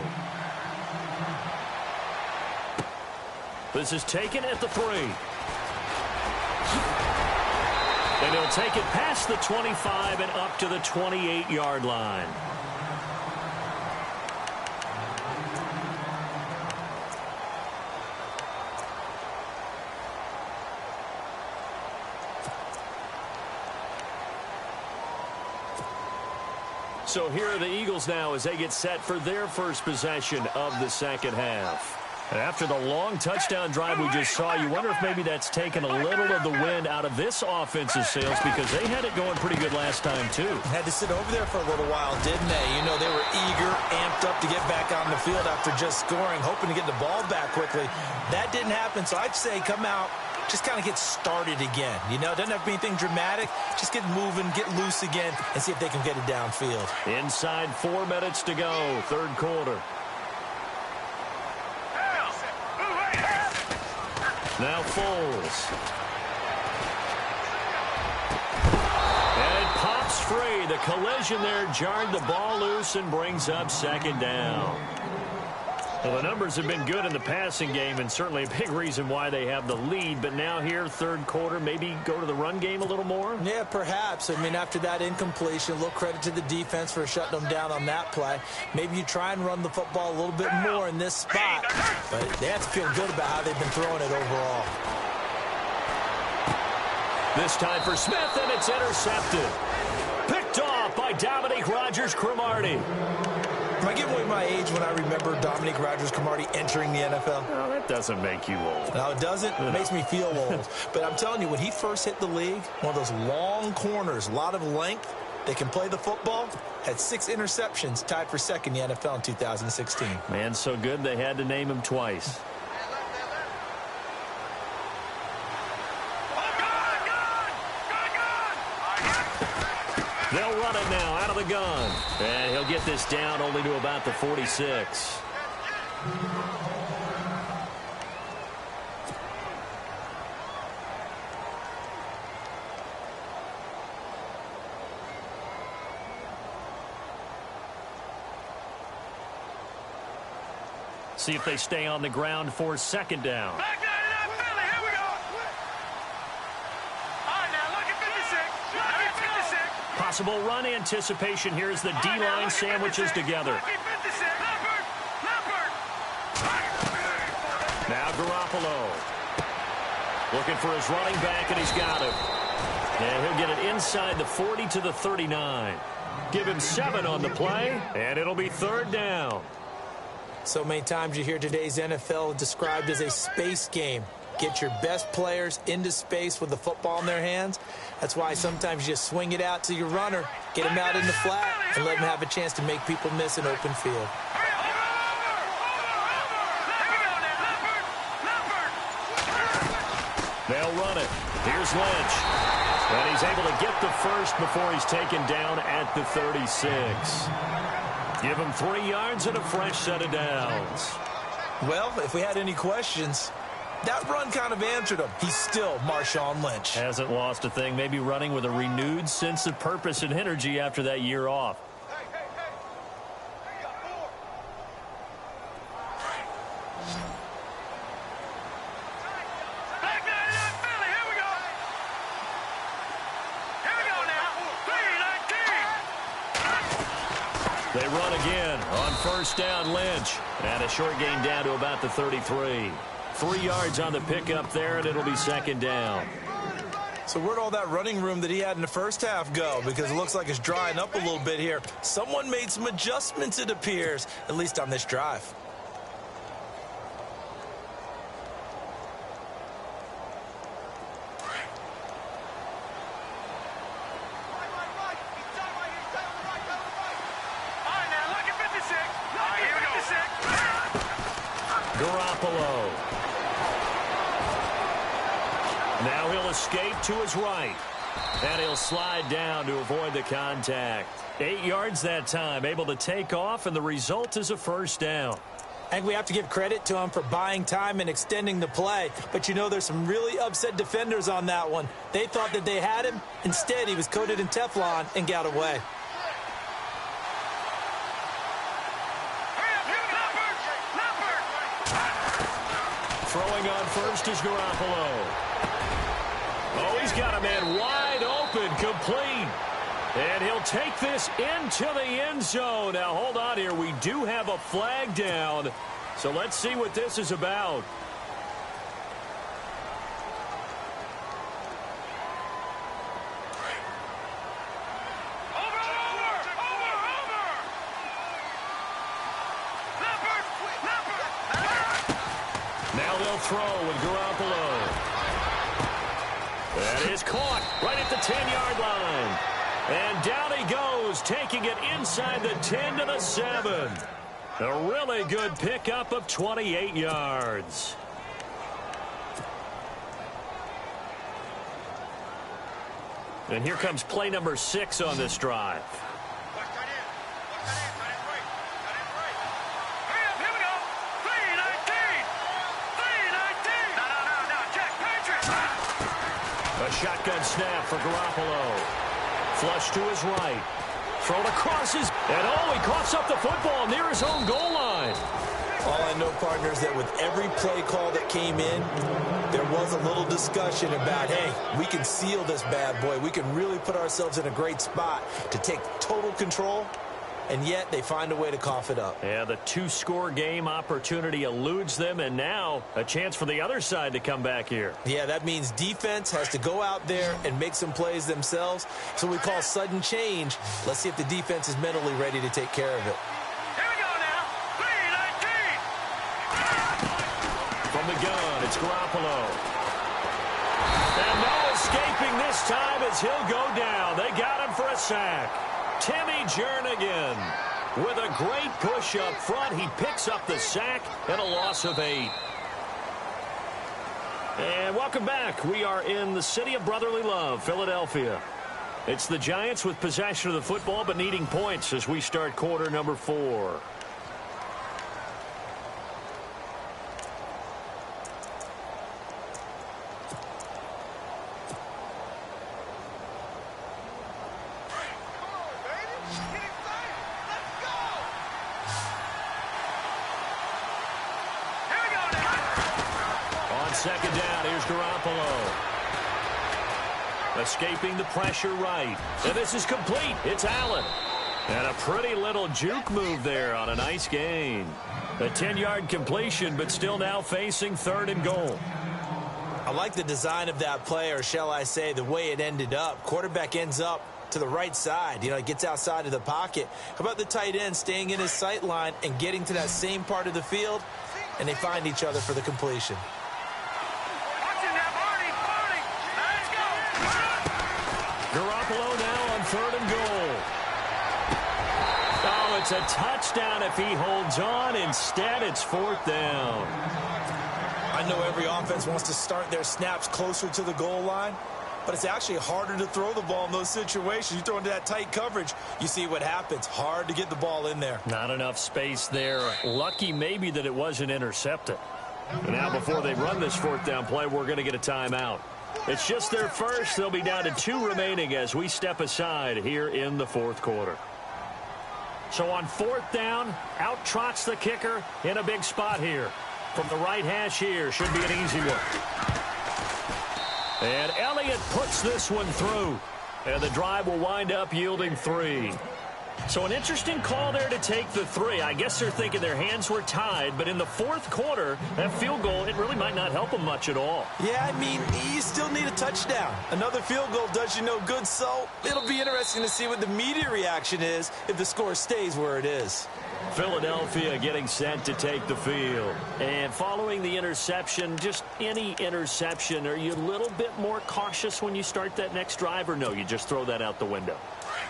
[SPEAKER 3] This is taken at the 3. And he'll take it past the 25 and up to the 28-yard line. So here are the Eagles now as they get set for their first possession of the second half. And after the long touchdown drive we just saw, you wonder if maybe that's taken a little of the wind out of this offense's sails because they had it going pretty good last time, too.
[SPEAKER 4] Had to sit over there for a little while, didn't they? You know, they were eager, amped up to get back on the field after just scoring, hoping to get the ball back quickly. That didn't happen, so I'd say come out, just kind of get started again. You know, doesn't have to be anything dramatic. Just get moving, get loose again, and see if they can get it downfield.
[SPEAKER 3] Inside 4 minutes to go, 3rd quarter. Now Foles. And it pops free. The collision there jarred the ball loose and brings up 2nd down. Well, the numbers have been good in the passing game, and certainly a big reason why they have the lead. But now here, third quarter, maybe go to the run game a little more?
[SPEAKER 4] Yeah, perhaps. I mean, after that incompletion, a little credit to the defense for shutting them down on that play. Maybe you try and run the football a little bit more in this spot. But they have to feel good about how they've been throwing it overall.
[SPEAKER 3] This time for Smith, and it's intercepted. Picked off by Dominique Rodgers-Cromartie.
[SPEAKER 4] I give away my age when I remember Dominique Rodgers-Cromartie entering the NFL.
[SPEAKER 3] No, that doesn't make you old.
[SPEAKER 4] No, it doesn't. It makes me feel old. But I'm telling you, when he first hit the league, one of those long corners, a lot of length, they can play the football, had 6 interceptions, tied for second in the NFL in 2016.
[SPEAKER 3] Man, so good they had to name him twice. They'll run it now out of the gun. And he'll get this down only to about the 46. See if they stay on the ground for second down. Possible run anticipation here as the D-line sandwiches together. Now Garoppolo. Looking for his running back, and he's got him. And he'll get it inside the 40 to the 39. Give him 7 on the play, and it'll be third down.
[SPEAKER 4] So many times you hear today's NFL described as a space game. Get your best players into space with the football in their hands. That's why sometimes you just swing it out to your runner, get him out in the flat, and let him have a chance to make people miss an open field.
[SPEAKER 3] They'll run it. Here's Lynch. And he's able to get the first before he's taken down at the 36. Give him 3 yards and a fresh set of downs.
[SPEAKER 4] Well, if we had any questions, that run kind of answered him. He's still Marshawn Lynch.
[SPEAKER 3] Hasn't lost a thing. Maybe running with a renewed sense of purpose and energy after that year off. They run again on first down, Lynch. And a short gain down to about the 33. 3 yards on the pickup there, and it'll be second down.
[SPEAKER 4] So where'd all that running room that he had in the first half go? Because it looks like it's drying up a little bit here. Someone made some adjustments, it appears, at least on this drive.
[SPEAKER 3] Garoppolo. Now he'll escape to his right. And he'll slide down to avoid the contact. 8 yards that time, able to take off, and the result is a first down.
[SPEAKER 4] I think we have to give credit to him for buying time and extending the play. But, you know, there's some really upset defenders on that one. They thought that they had him. Instead, he was coated in Teflon and got away.
[SPEAKER 3] Throwing on first is Garoppolo. Oh, he's got a man wide open, complete. And he'll take this into the end zone. Now, hold on here. We do have a flag down. So let's see what this is about. Now they'll throw with Garoppolo. That is caught right at the 10-yard line. And down he goes, taking it inside the 10 to the 7. A really good pickup of 28 yards. And here comes play number 6 on this drive. A shotgun snap for Garoppolo. Flush to his right. Thrown across his... And oh, he coughs up the football near his own goal line.
[SPEAKER 4] All I know, partner, is that with every play call that came in, there was a little discussion about, hey, we can seal this bad boy. We can really put ourselves in a great spot to take total control, and yet they find a way to cough it up.
[SPEAKER 3] Yeah, the two-score game opportunity eludes them, and now a chance for the other side to come back here.
[SPEAKER 4] Yeah, that means defense has to go out there and make some plays themselves. So we call sudden change. Let's see if the defense is mentally ready to take care of it.
[SPEAKER 3] From the gun, it's Garoppolo. And no escaping this time as he'll go down. They got him for a sack. Timmy Jernigan with a great push up front. He picks up the sack and a loss of 8. And welcome back. We are in the city of brotherly love, Philadelphia. It's the Giants with possession of the football but needing points as we start quarter number 4. Second down, here's Garoppolo. Escaping the pressure right. And this is complete. It's Allen. And a pretty little juke move there on a nice gain. A 10-yard completion, but still now facing 3rd and goal.
[SPEAKER 4] I like the design of that play, or shall I say the way it ended up. Quarterback ends up to the right side. You know, he gets outside of the pocket. How about the tight end staying in his sight line and getting to that same part of the field? And they find each other for the completion.
[SPEAKER 3] Garoppolo now on 3rd and goal. Oh, it's a touchdown if he holds on. Instead, it's 4th down.
[SPEAKER 4] I know every offense wants to start their snaps closer to the goal line, but it's actually harder to throw the ball in those situations. You throw into that tight coverage, you see what happens. Hard to get the ball in there.
[SPEAKER 3] Not enough space there. Lucky maybe that it wasn't intercepted. And now before they run this 4th down play, we're going to get a timeout. It's just their first. They'll be down to 2 remaining as we step aside here in the 4th quarter. So on 4th down, out trots the kicker in a big spot here. From the right hash here, should be an easy one. And Elliott puts this one through. And the drive will wind up yielding 3. So an interesting call there to take the 3. I guess they're thinking their hands were tied, but in the 4th quarter, that field goal, it really might not help them much at all.
[SPEAKER 4] Yeah, I mean, you still need a touchdown. Another field goal does you no good, so it'll be interesting to see what the media reaction is if the score stays where it is.
[SPEAKER 3] Philadelphia getting set to take the field. And following the interception, just any interception, are you a little bit more cautious when you start that next drive, or no, you just throw that out the window?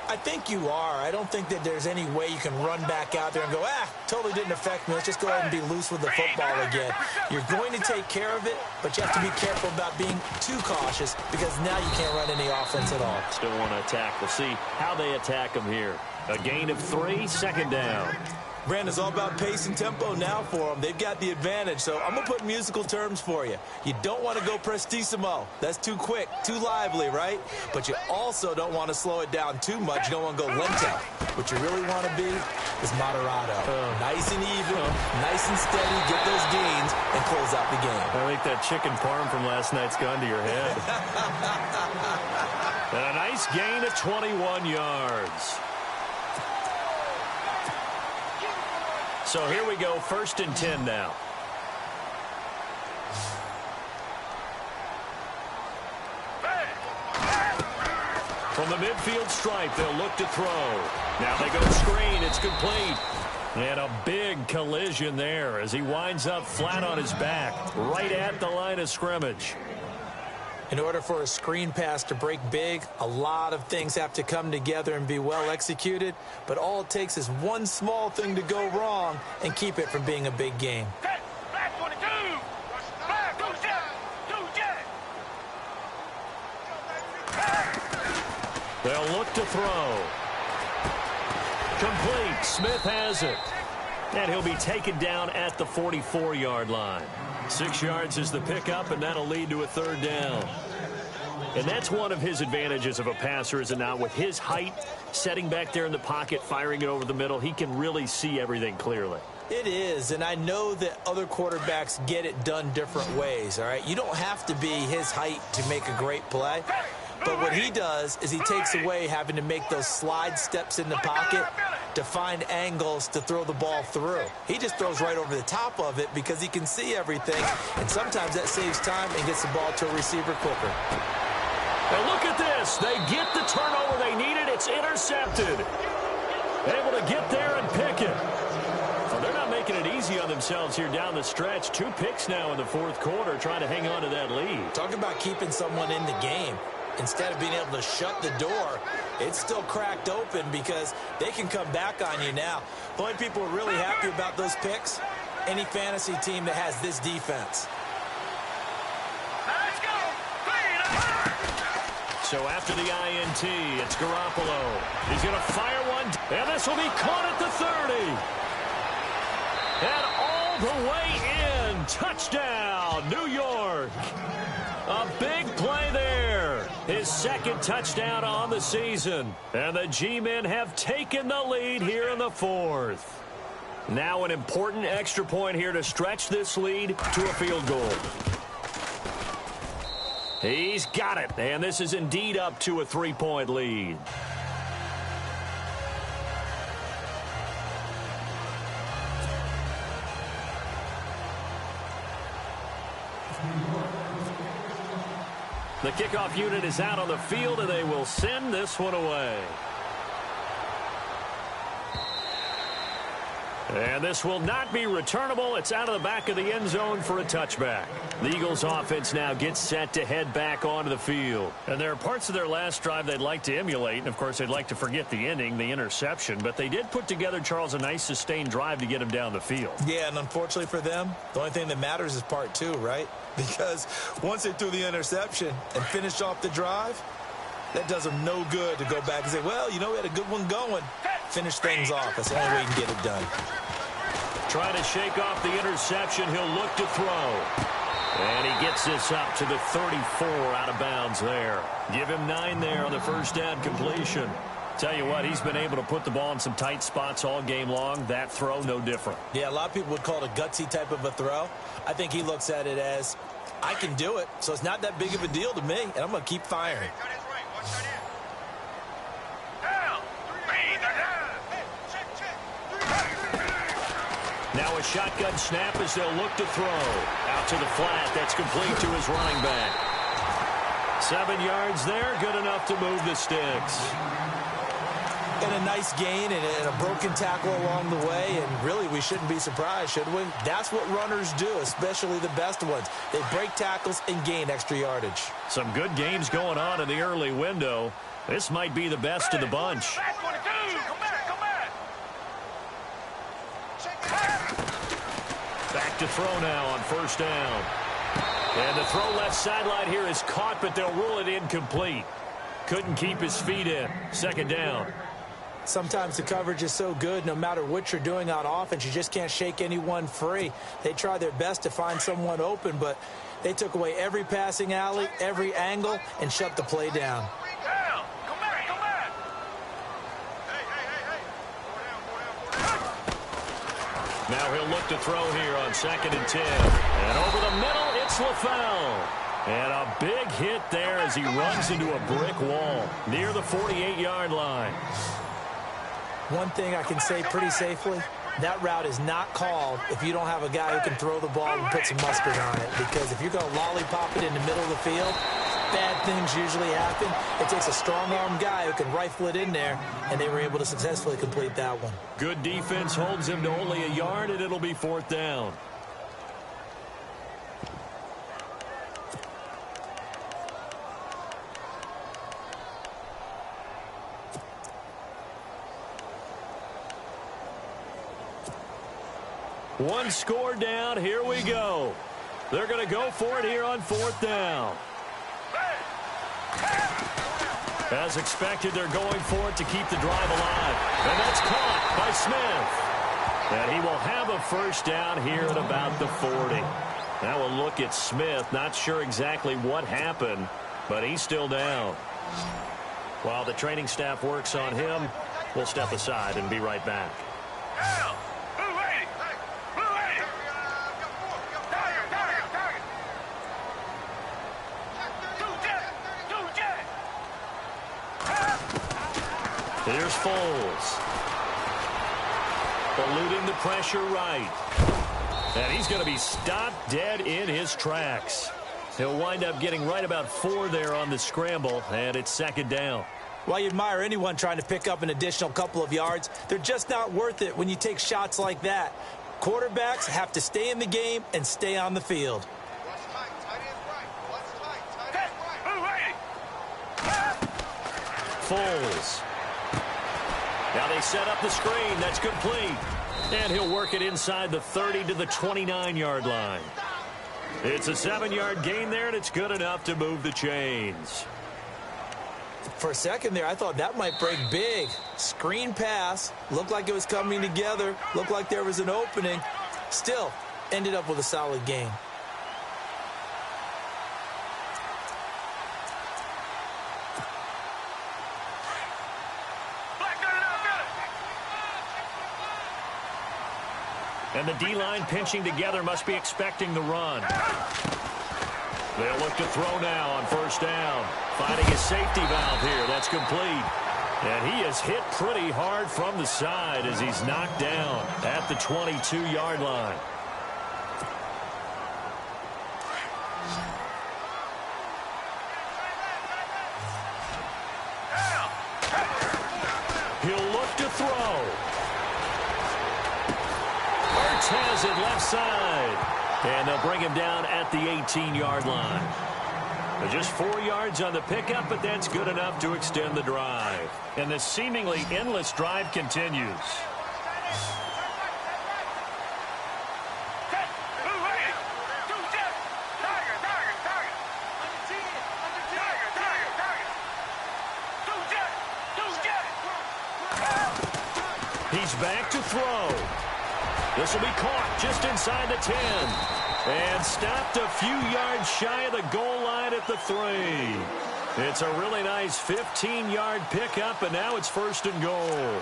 [SPEAKER 4] I think you are. I don't think that there's any way you can run back out there and go, totally didn't affect me. Let's just go ahead and be loose with the football again. You're going to take care of it, but you have to be careful about being too cautious because now you can't run any offense at all.
[SPEAKER 3] Still want to attack. We'll see how they attack them here. A gain of 3, 2nd down.
[SPEAKER 4] Brandon, it's all about pace and tempo now for them. They've got the advantage, so I'm going to put musical terms for you. You don't want to go prestissimo. That's too quick, too lively, right? But you also don't want to slow it down too much. You don't want to go lento. What you really want to be is moderato. Nice and even, nice and steady, get those gains, and close out the game.
[SPEAKER 3] I think that chicken parm from last night's gone to your head. And a nice gain of 21 yards. So here we go, 1st and 10 now. From the midfield stripe, they'll look to throw. Now they go screen, it's complete. And a big collision there as he winds up flat on his back, right at the line of scrimmage.
[SPEAKER 4] In order for a screen pass to break big, a lot of things have to come together and be well executed, but all it takes is one small thing to go wrong and keep it from being a big game.
[SPEAKER 3] They'll look to throw. Complete. Smith has it. And he'll be taken down at the 44-yard line. 6 yards is the pickup, and that'll lead to a 3rd down. And that's one of his advantages of a passer, is it not? With his height, setting back there in the pocket, firing it over the middle, he can really see everything clearly.
[SPEAKER 4] It is, and I know that other quarterbacks get it done different ways, all right? You don't have to be his height to make a great play, but what he does is he takes away having to make those slide steps in the pocket to find angles to throw the ball through. He just throws right over the top of it because he can see everything, and sometimes that saves time and gets the ball to a receiver quicker.
[SPEAKER 3] And look at this. They get the turnover they needed. It's intercepted. Able to get there and pick it. Well, they're not making it easy on themselves here down the stretch. 2 picks now in the fourth quarter, trying to hang on to that lead.
[SPEAKER 4] Talk about keeping someone in the game. Instead of being able to shut the door, it's still cracked open because they can come back on you now. The only people who are really happy about those picks, any fantasy team that has this defense.
[SPEAKER 3] So after the INT, it's Garoppolo. He's going to fire one, and this will be caught at the 30. And all the way in. Touchdown, New York. A big play there. His second touchdown on the season. And the G-men have taken the lead here in the fourth. Now an important extra point here to stretch this lead to a field goal. He's got it, and this is indeed up to a 3-point lead. The kickoff unit is out on the field, and they will send this one away. And this will not be returnable. It's out of the back of the end zone for a touchback. The Eagles offense now gets set to head back onto the field. And there are parts of their last drive they'd like to emulate. And, of course, they'd like to forget the ending, the interception. But they did put together, Charles, a nice sustained drive to get him down the field.
[SPEAKER 4] Yeah, and unfortunately for them, the only thing that matters is part 2, right? Because once they threw the interception and finished off the drive, that does them no good to go back and say, well, you know, we had a good one going. Finish things off. That's the only way you can get it done.
[SPEAKER 3] Trying to shake off the interception. He'll look to throw. And he gets this up to the 34 out of bounds there. Give him 9 there on the first down completion. Tell you what, he's been able to put the ball in some tight spots all game long. That throw, no different.
[SPEAKER 4] Yeah, a lot of people would call it a gutsy type of a throw. I think he looks at it as, I can do it, so it's not that big of a deal to me, and I'm going to keep firing.
[SPEAKER 3] Now a shotgun snap as they'll look to throw. Out to the flat. That's complete to his running back. 7 yards there. Good enough to move the sticks.
[SPEAKER 4] And a nice gain and a broken tackle along the way. And really, we shouldn't be surprised, should we? That's what runners do, especially the best ones. They break tackles and gain extra yardage.
[SPEAKER 3] Some good games going on in the early window. This might be the best of the bunch. Back to throw now on first down. And the throw left sideline here is caught, but they'll rule it incomplete. Couldn't keep his feet in. Second down.
[SPEAKER 4] Sometimes the coverage is so good, no matter what you're doing on offense, you just can't shake anyone free. They try their best to find someone open, but they took away every passing alley, every angle, and shut the play down.
[SPEAKER 3] Now he'll look to throw here on 2nd and 10. And over the middle, it's LaFell. And a big hit there as he runs into a brick wall near the 48-yard line.
[SPEAKER 4] One thing I can say pretty safely, that route is not called if you don't have a guy who can throw the ball and put some mustard on it. Because if you're going to lollipop it in the middle of the field, bad things usually happen. It takes a strong-armed guy who can rifle it in there, and they were able to successfully complete that one.
[SPEAKER 3] Good defense holds him to only a yard, and it'll be 4th down. One score down. Here we go. They're going to go for it here on 4th down. As expected, they're going for it to keep the drive alive. And that's caught by Smith. And he will have a first down here at about the 40. Now we'll look at Smith. Not sure exactly what happened, but he's still down. While the training staff works on him, we'll step aside and be right back. Here's Foles. Eluding the pressure right. And he's going to be stopped dead in his tracks. He'll wind up getting right about 4 there on the scramble, and it's 2nd down.
[SPEAKER 4] Well, you admire anyone trying to pick up an additional couple of yards. They're just not worth it when you take shots like that. Quarterbacks have to stay in the game and stay on the field.
[SPEAKER 3] Foles. Now they set up the screen. That's complete. And he'll work it inside the 30 to the 29-yard line. It's a 7-yard gain there, and it's good enough to move the chains.
[SPEAKER 4] For a second there, I thought that might break big. Screen pass. Looked like it was coming together. Looked like there was an opening. Still, ended up with a solid gain.
[SPEAKER 3] And the D-line pinching together must be expecting the run. They'll look to throw now on 1st down. Finding his safety valve here. That's complete. And he is hit pretty hard from the side as he's knocked down at the 22-yard line. He'll look to throw. Ertz has it left side. And they'll bring him down at the 18-yard line. Just 4 yards on the pickup, but that's good enough to extend the drive. And the seemingly endless drive continues. He's back to throw. This will be caught just inside the 10. And stopped a few yards shy of the goal line at the 3. It's a really nice 15-yard pickup, and now it's 1st and goal.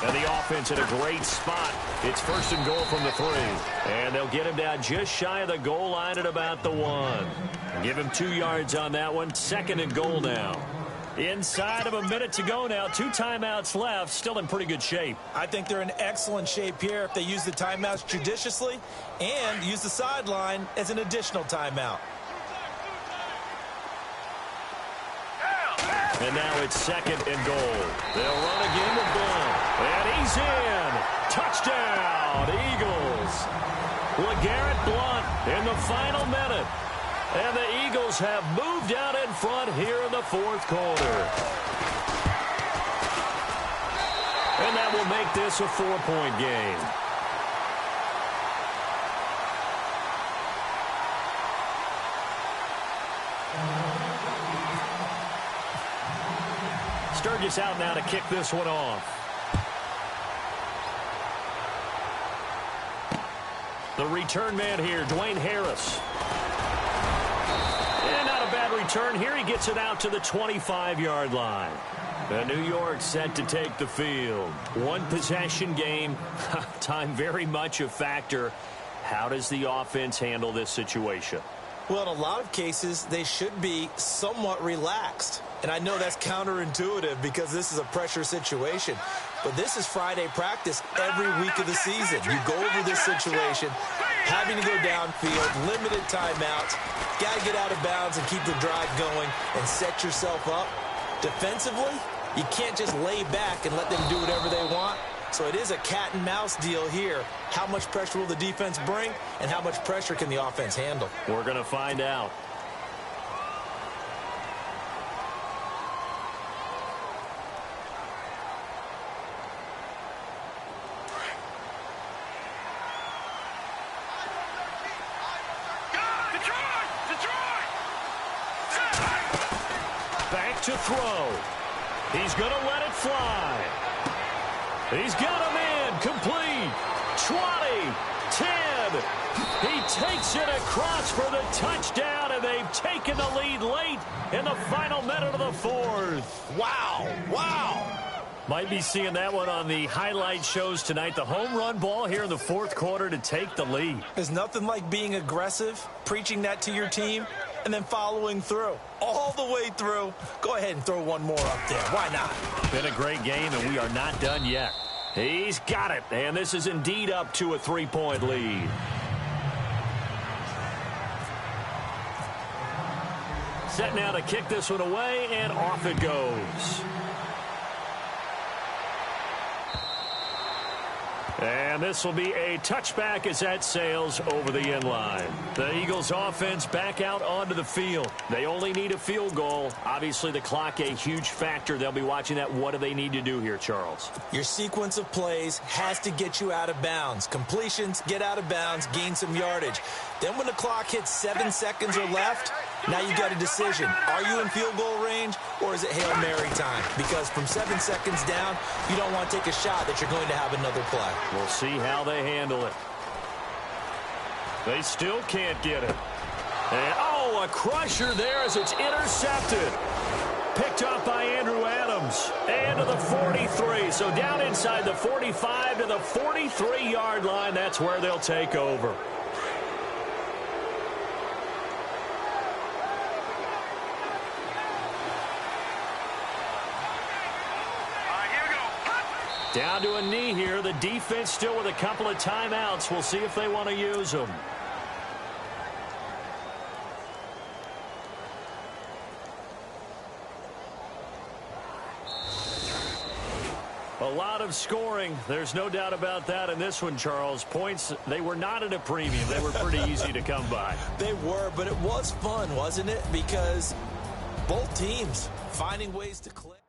[SPEAKER 3] And the offense in a great spot. It's 1st and goal from the 3. And they'll get him down just shy of the goal line at about the 1. Give him 2 yards on that one. 2nd and goal now. Inside of a minute to go now. 2 timeouts left. Still in pretty good shape.
[SPEAKER 4] I think they're in excellent shape here if they use the timeouts judiciously and use the sideline as an additional timeout.
[SPEAKER 3] And now it's 2nd and goal. They'll run again with Blunt. And he's in. Touchdown, Eagles. LeGarrette Blunt in the final minute. And the Eagles have moved out in front here in the 4th quarter. And that will make this a 4-point game. Sturgis out now to kick this one off. The return man here, Dwayne Harris. And not a bad return here. He gets it out to the 25-yard line. And New York set to take the field. 1 possession game. Time very much a factor. How does the offense handle this situation?
[SPEAKER 4] Well, in a lot of cases, they should be somewhat relaxed. And I know that's counterintuitive because this is a pressure situation. But this is Friday practice every week of the season. You go over this situation, having to go downfield, limited timeouts, got to get out of bounds and keep the drive going and set yourself up. Defensively, you can't just lay back and let them do whatever they want. So it is a cat and mouse deal here. How much pressure will the defense bring and how much pressure can the offense handle?
[SPEAKER 3] We're going to find out. Back to throw. He's going to let it fly. He's got him in. Complete. 20. 10. He takes it across for the touchdown, and they've taken the lead late in the final minute of the 4th.
[SPEAKER 4] Wow. Wow.
[SPEAKER 3] Might be seeing that one on the highlight shows tonight. The home run ball here in the fourth quarter to take the lead.
[SPEAKER 4] There's nothing like being aggressive, preaching that to your team, and then following through. All the way through. Go ahead and throw one more up there. Why not?
[SPEAKER 3] Been a great game, and we are not done yet. He's got it, and this is indeed up to a 3-point lead. Set now to kick this one away, and off it goes. And this will be a touchback as that sails over the end line. The Eagles offense back out onto the field. They only need a field goal. Obviously, the clock a huge factor. They'll be watching that. What do they need to do here, Charles?
[SPEAKER 4] Your sequence of plays has to get you out of bounds. Completions, get out of bounds, gain some yardage. Then when the clock hits 7 seconds or left, now you got a decision. Are you in field goal range, or is it Hail Mary time? Because from 7 seconds down, you don't want to take a shot that you're going to have another play.
[SPEAKER 3] We'll see how they handle it. They still can't get it. And, oh, a crusher there as it's intercepted. Picked up by Andrew Adams. And to the 43. So down inside the 45 to the 43-yard line. That's where they'll take over. Down to a knee here. The defense still with a couple of timeouts. We'll see if they want to use them. A lot of scoring. There's no doubt about that in this one, Charles. Points, they were not at a premium. They were pretty easy to come by.
[SPEAKER 4] They were, but it was fun, wasn't it? Because both teams finding ways to click.